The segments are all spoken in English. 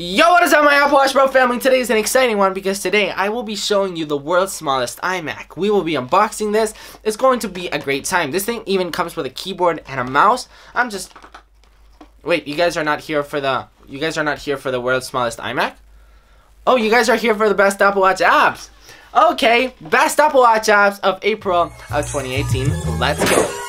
Yo, what is up, my Apple Watch Bro family? Today is an exciting one because today I will be showing you the world's smallest iMac. We will be unboxing this. It's going to be a great time. This thing even comes with a keyboard and a mouse. Wait, you guys are not here for the world's smallest iMac? Oh, you guys are here for the best Apple Watch apps. Okay, best Apple Watch apps of April of 2018. Let's go.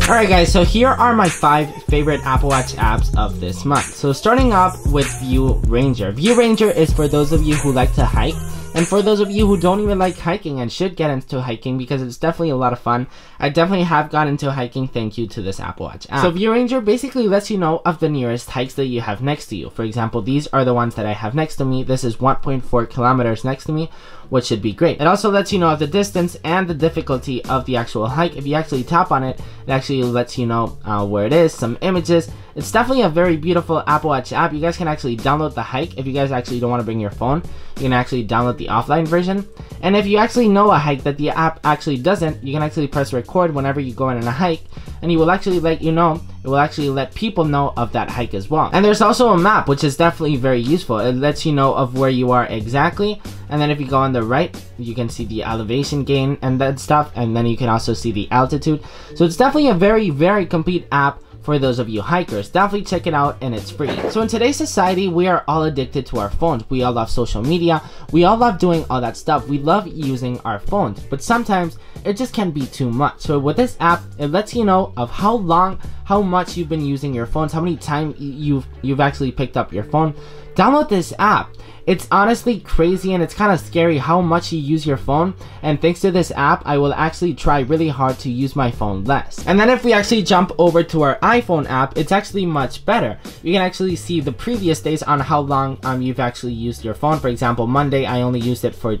Alright guys, so here are my 5 favorite Apple Watch apps of this month. So starting off with View Ranger. View Ranger is for those of you who like to hike, and for those of you who don't even like hiking and should get into hiking because it's definitely a lot of fun. I definitely have gotten into hiking thank you to this Apple Watch app. So View Ranger basically lets you know of the nearest hikes that you have next to you. For example, these are the ones that I have next to me. This is 1.4 kilometers next to me, which should be great. It also lets you know of the distance and the difficulty of the actual hike. If you actually tap on it, it actually lets you know where it is, some images. It's definitely a very beautiful Apple Watch app. You guys can actually download the hike. If you guys actually don't want to bring your phone, you can actually download the offline version. And if you actually know a hike that the app actually doesn't, you can actually press record whenever you go on a hike, and it will actually let you know, it will actually let people know of that hike as well. And there's also a map, which is definitely very useful. It lets you know of where you are exactly, and then if you go on the right, you can see the elevation gain and that stuff, and then you can also see the altitude. So it's definitely a very, very complete app for those of you hikers. Definitely check it out, and it's free. So in today's society, we are all addicted to our phones. We all love social media. We all love doing all that stuff. We love using our phones, but sometimes it just can be too much. So with this app, it lets you know of how much you've been using your phones, how many times you've actually picked up your phone. Download this app. It's honestly crazy, and it's kind of scary how much you use your phone, and thanks to this app, I will actually try really hard to use my phone less. And then if we actually jump over to our iPhone app, it's actually much better. You can actually see the previous days on how long you've actually used your phone. For example, Monday, I only used it for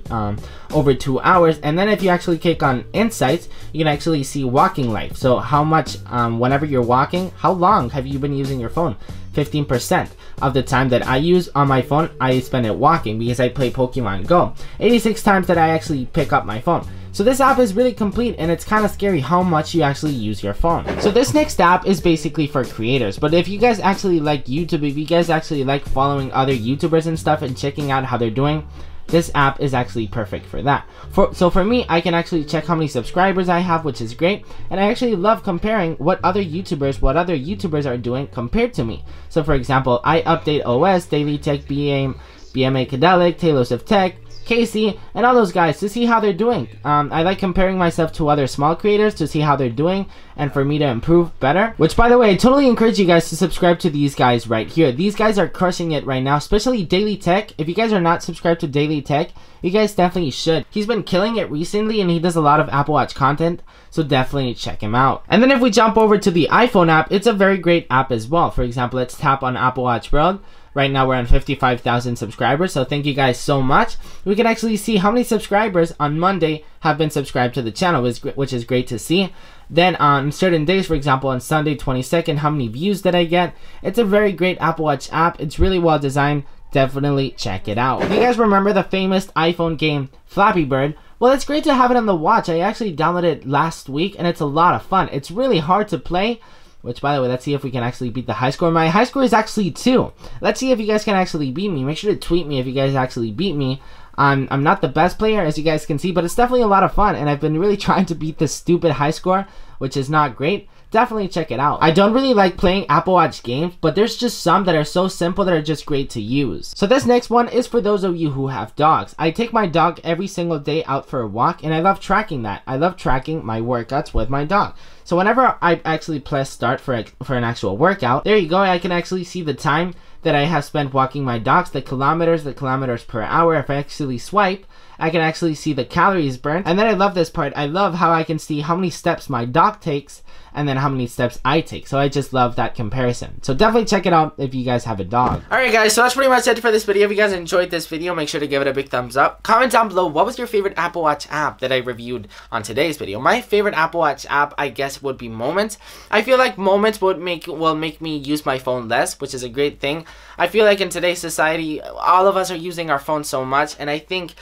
over 2 hours. And then if you actually click on Insights, you can actually see walking life. So how much, whenever you're walking, how long have you been using your phone? 15% of the time that I use on my phone, I spend it walking because I play Pokemon Go. 86 times that I actually pick up my phone. So this app is really complete, and it's kind of scary how much you actually use your phone. So this next app is basically for creators, but if you guys actually like YouTube, if you guys actually like following other YouTubers and stuff and checking out how they're doing, this app is actually perfect for that. So for me, I can actually check how many subscribers I have, which is great. And I actually love comparing what other YouTubers are doing compared to me. So for example, I update OS, Daily Tech, BMA Cadelic, Taylors of Tech, Casey, and all those guys to see how they're doing. I like comparing myself to other small creators to see how they're doing and for me to improve better. Which, by the way, I totally encourage you guys to subscribe to these guys right here. These guys are crushing it right now, especially Daily Tech. If you guys are not subscribed to Daily Tech, you guys definitely should. He's been killing it recently, and he does a lot of Apple Watch content, so definitely check him out. And then if we jump over to the iPhone app, it's a very great app as well. For example, let's tap on Apple Watch World. Right now we're on 55,000 subscribers, so thank you guys so much. We can actually see how many subscribers on Monday have been subscribed to the channel, which is great to see. Then on certain days, for example on Sunday 22nd, how many views did I get? It's a very great Apple Watch app. It's really well designed. Definitely check it out. If you guys remember the famous iPhone game Flappy Bird, well, it's great to have it on the watch. I actually downloaded it last week, and it's a lot of fun. It's really hard to play. Which, by the way, let's see if we can actually beat the high score. My high score is actually 2. Let's see if you guys can actually beat me. Make sure to tweet me if you guys actually beat me. I'm not the best player, as you guys can see, but it's definitely a lot of fun, and I've been really trying to beat this stupid high score, which is not great. Definitely check it out. I don't really like playing Apple Watch games, but there's just some that are so simple that are just great to use. So this next one is for those of you who have dogs. I take my dog every single day out for a walk, and I love tracking that. I love tracking my workouts with my dog. So whenever I actually press start for an actual workout, there you go, I can actually see the time that I have spent walking my dogs, the kilometers per hour. If I actually swipe, I can actually see the calories burned. And then I love this part. I love how I can see how many steps my dog takes and then how many steps I take. So I just love that comparison. So definitely check it out if you guys have a dog. Alright guys, so that's pretty much it for this video. If you guys enjoyed this video, make sure to give it a big thumbs up. Comment down below what was your favorite Apple Watch app that I reviewed on today's video. My favorite Apple Watch app, I guess, would be Moments. I feel like Moments will make me use my phone less, which is a great thing. I feel like in today's society, all of us are using our phones so much, and I think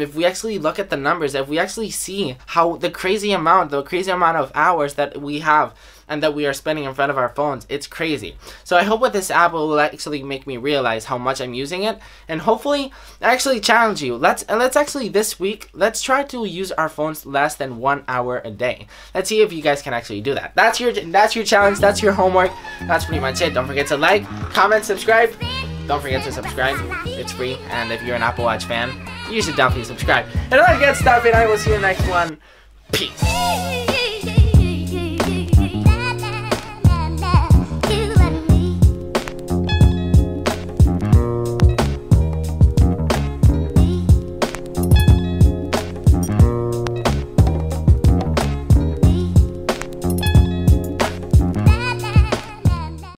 if we actually look at the numbers, if we actually see how the crazy amount of hours that we have and that we are spending in front of our phones, it's crazy. So I hope with this app it will actually make me realize how much I'm using it, and hopefully actually challenge you. Let's actually this week, let's try to use our phones less than 1 hour a day. Let's see if you guys can actually do that. That's your challenge, that's your homework. That's pretty much it. Don't forget to like, comment, subscribe. Don't forget to subscribe. It's free, and if you're an Apple Watch fan, you should definitely subscribe. And all that good stuff, and I will see you in the next one. Peace.